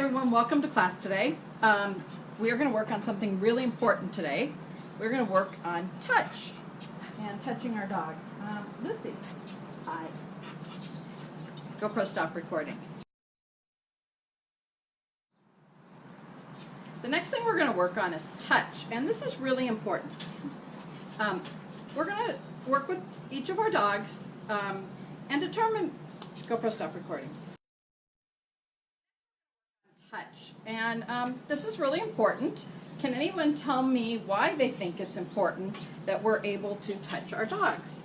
everyone, welcome to class today. We are going to work on something really important today. We're going to work on touch and touching our dog. Lucy, hi. GoPro, stop recording. The next thing we're going to work on is touch, and this is really important. We're going to work with each of our dogs and determine, GoPro, stop recording. Touch, and this is really important. Can anyone tell me why they think it's important that we're able to touch our dogs?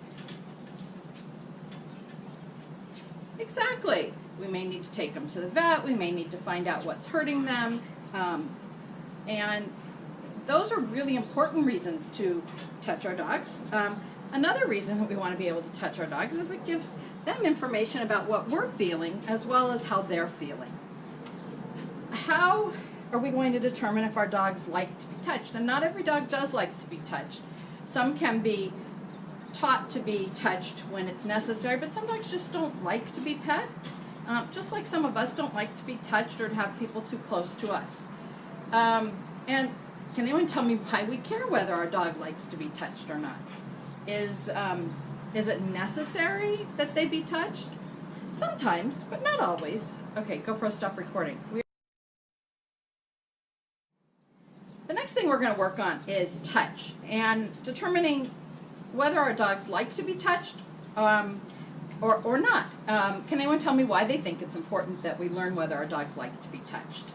Exactly. We may need to take them to the vet, we may need to find out what's hurting them, and those are really important reasons to touch our dogs. Another reason that we want to be able to touch our dogs is it gives them information about what we're feeling as well as how they're feeling. How are we going to determine if our dogs like to be touched? And not every dog does like to be touched. Some can be taught to be touched when it's necessary, but some dogs just don't like to be pet. Just like some of us don't like to be touched or to have people too close to us. And can anyone tell me why we care whether our dog likes to be touched or not? Is it necessary that they be touched? Sometimes, but not always. Okay, GoPro, stop recording. The next thing we're going to work on is touch and determining whether our dogs like to be touched or not. Can anyone tell me why they think it's important that we learn whether our dogs like to be touched?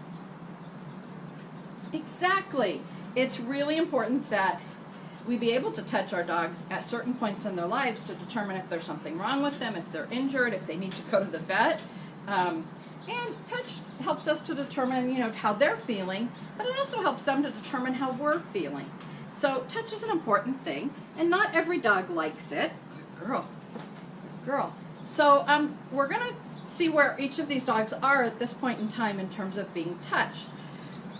Exactly. It's really important that we be able to touch our dogs at certain points in their lives to determine if there's something wrong with them, if they're injured, if they need to go to the vet. And touch helps us to determine, how they're feeling, but it also helps them to determine how we're feeling. So touch is an important thing, and not every dog likes it. Good girl. Good girl. So we're going to see where each of these dogs are at this point in time in terms of being touched.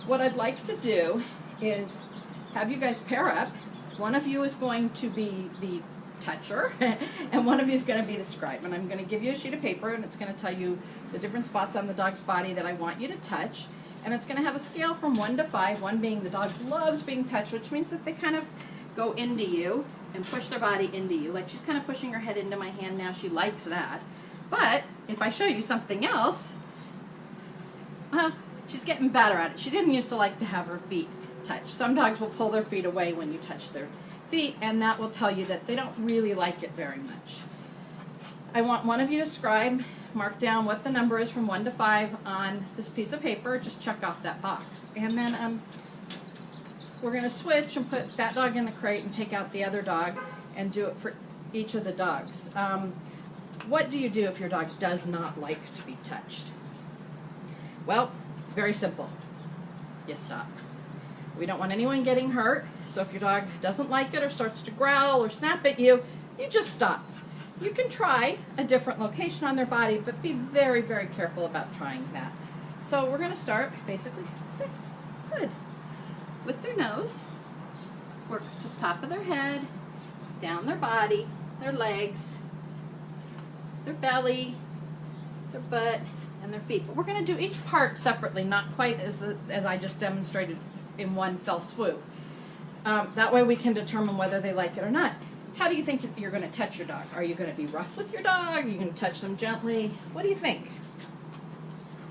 What I'd like to do is have you guys pair up. One of you is going to be the toucher, and one of you is going to be the scribe. And I'm going to give you a sheet of paper, and it's going to tell you the different spots on the dog's body that I want you to touch. And it's going to have a scale from 1 to 5, 1 being the dog loves being touched, which means that they kind of go into you and push their body into you. Like she's kind of pushing her head into my hand now. She likes that. But if I show you something else, she's getting better at it. She didn't used to like to have her feet touched. Some dogs will pull their feet away when you touch their feet, and that will tell you that they don't really like it very much. I want one of you to scribe, mark down what the number is from 1 to 5 on this piece of paper. Just check off that box. And then we're going to switch and put that dog in the crate and take out the other dog and do it for each of the dogs. What do you do if your dog does not like to be touched? Well, very simple. You stop. We don't want anyone getting hurt, so if your dog doesn't like it or starts to growl or snap at you, you just stop. You can try a different location on their body, but be very, very careful about trying that. So we're going to start, basically, sit, good, with their nose, work to the top of their head, down their body, their legs, their belly, their butt, and their feet. But we're going to do each part separately, not quite as I just demonstrated in one fell swoop. That way we can determine whether they like it or not. How do you think you're going to touch your dog? Are you going to be rough with your dog? Are you going to touch them gently? What do you think?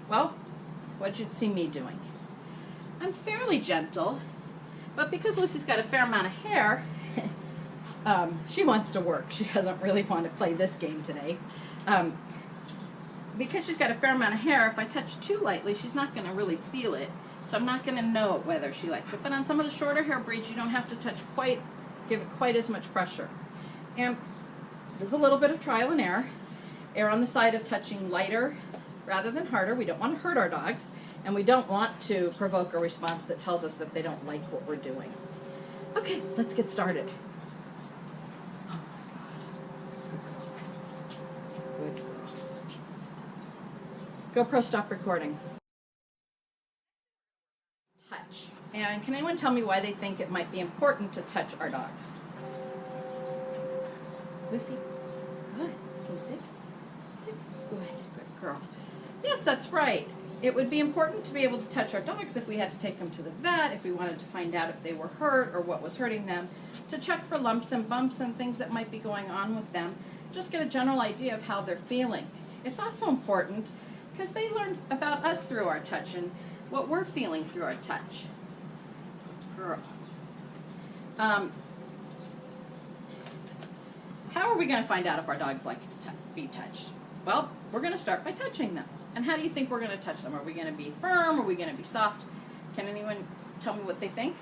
Well, what you'd see me doing. I'm fairly gentle, but because Lucy's got a fair amount of hair, she wants to work. She doesn't really want to play this game today. Because she's got a fair amount of hair, if I touch too lightly, she's not going to really feel it. So I'm not going to know whether she likes it. But on some of the shorter hair breeds, you don't have to give it quite as much pressure. And there's a little bit of trial and error. Err on the side of touching lighter rather than harder. We don't want to hurt our dogs, and we don't want to provoke a response that tells us that they don't like what we're doing. Okay, let's get started. Oh my God. Good. GoPro, stop recording. Touch. And can anyone tell me why they think it might be important to touch our dogs? Lucy, good. Can you sit? Sit. Good. Good girl. Yes, that's right. It would be important to be able to touch our dogs if we had to take them to the vet, if we wanted to find out if they were hurt or what was hurting them, to check for lumps and bumps and things that might be going on with them. Just get a general idea of how they're feeling. It's also important because they learn about us through our touch and what we're feeling through our touch. Girl. How are we going to find out if our dogs like to be touched? Well, we're going to start by touching them. And how do you think we're going to touch them? Are we going to be firm? Are we going to be soft? Can anyone tell me what they think?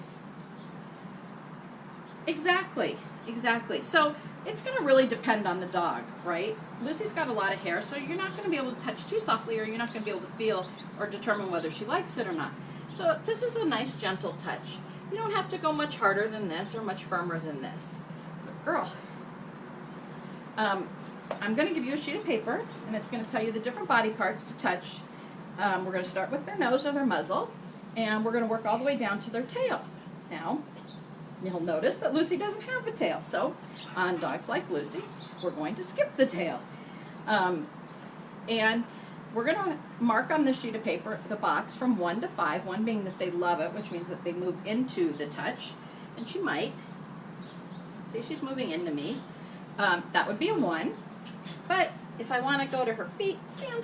Exactly, exactly. So it's going to really depend on the dog, right? Lucy's got a lot of hair, so you're not going to be able to touch too softly, or you're not going to be able to feel or determine whether she likes it or not. So this is a nice, gentle touch. You don't have to go much harder than this or much firmer than this. But girl, I'm going to give you a sheet of paper, and it's going to tell you the different body parts to touch. We're going to start with their nose or their muzzle, and we're going to work all the way down to their tail. Now, you'll notice that Lucy doesn't have a tail, so on dogs like Lucy, we're going to skip the tail. And we're going to mark on this sheet of paper the box from 1 to 5, 1 being that they love it, which means that they move into the touch, and she might. See, she's moving into me. That would be a 1. But if I want to go to her feet, stand.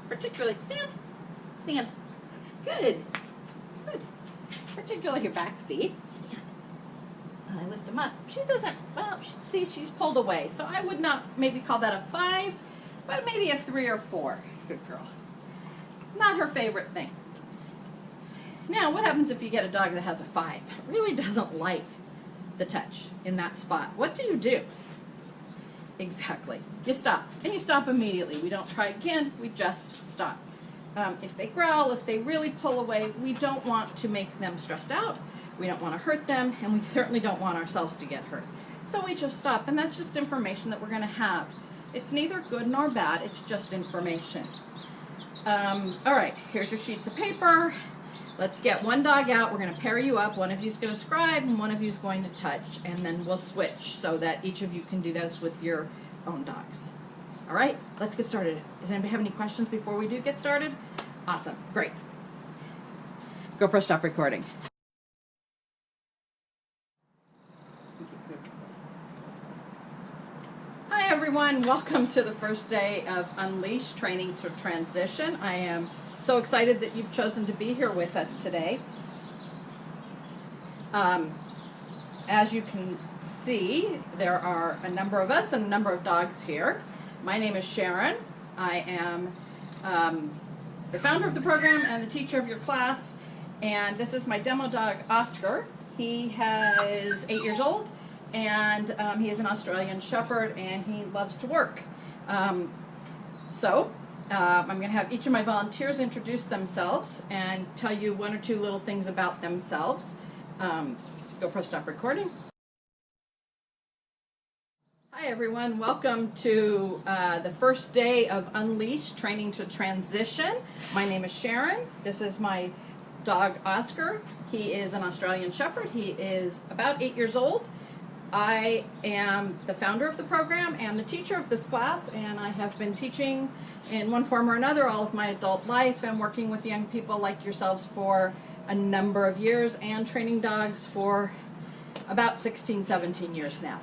Particularly, stand. Stand. Good. Good. Particularly your back feet. Stand. I lift them up. She doesn't, well, see, she's pulled away. So I would not maybe call that a 5, but maybe a 3 or 4. Good girl. Not her favorite thing. Now, what happens if you get a dog that has a 5? It really doesn't like the touch in that spot. What do? Exactly. You stop. And you stop immediately. We don't try again. We just stop. If they growl, if they really pull away, we don't want to make them stressed out. We don't want to hurt them, and we certainly don't want ourselves to get hurt. So we just stop, and that's just information that we're going to have. It's neither good nor bad. It's just information. All right, here's your sheets of paper. Let's get one dog out. We're going to pair you up. One of you is going to scribe, and one of you is going to touch, and then we'll switch so that each of you can do this with your own dogs. All right, let's get started. Does anybody have any questions before we do get started? Awesome, great. GoPro, stop recording. Hi everyone, welcome to the first day of Unleash Training to Transition. I am so excited that you've chosen to be here with us today. As you can see, there are a number of us and a number of dogs here. My name is Sharon. I am the founder of the program and the teacher of your class, and this is my demo dog, Oscar. He is 8 years old, and he is an Australian Shepherd, and he loves to work. I'm going to have each of my volunteers introduce themselves and tell you 1 or 2 little things about themselves. GoPro, stop recording. Hi everyone, welcome to the first day of Unleash Training to Transition. My name is Sharon. This is my dog Oscar. He is an Australian Shepherd. He is about 8 years old. I am the founder of the program and the teacher of this class, and I have been teaching in one form or another all of my adult life and working with young people like yourselves for a number of years and training dogs for about 16, 17 years now.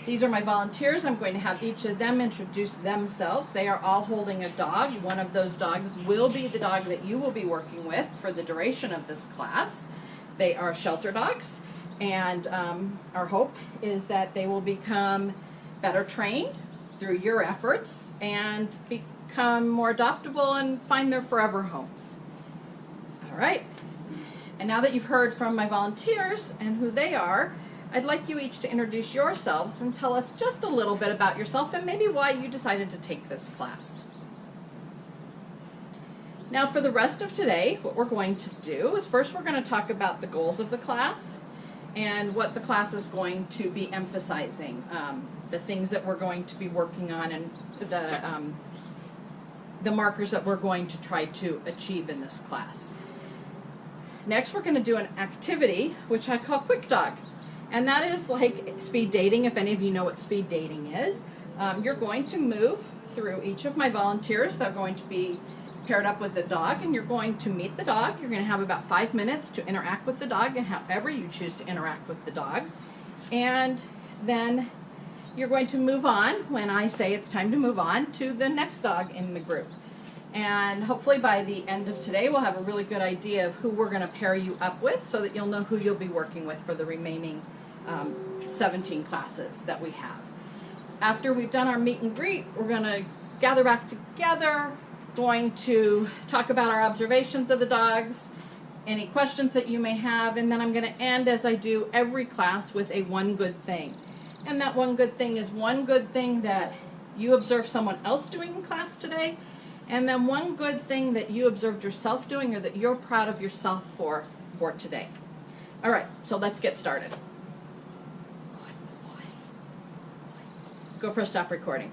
These are my volunteers. I'm going to have each of them introduce themselves. They are all holding a dog. One of those dogs will be the dog that you will be working with for the duration of this class. They are shelter dogs, and our hope is that they will become better trained through your efforts and become more adoptable and find their forever homes. All right. And now that you've heard from my volunteers and who they are, I'd like you each to introduce yourselves and tell us just a little bit about yourself and maybe why you decided to take this class. Now for the rest of today, what we're going to do is first we're going to talk about the goals of the class and what the class is going to be emphasizing, the things that we're going to be working on and the markers that we're going to try to achieve in this class. Next we're going to do an activity which I call Quick Dog. And that is like speed dating, if any of you know what speed dating is. You're going to move through each of my volunteers. They're going to be paired up with a dog, and you're going to meet the dog. You're going to have about 5 minutes to interact with the dog, and however you choose to interact with the dog. And then you're going to move on, when I say it's time to move on, to the next dog in the group. And hopefully by the end of today we'll have a really good idea of who we're going to pair you up with, so that you'll know who you'll be working with for the remaining 17 classes that we have. After we've done our meet and greet, we're going to gather back together, going to talk about our observations of the dogs, any questions that you may have, and then I'm going to end, as I do every class, with a one good thing. And that one good thing is one good thing that you observed someone else doing in class today, and then one good thing that you observed yourself doing, or that you're proud of yourself for today. All right, so let's get started. Go press stop recording.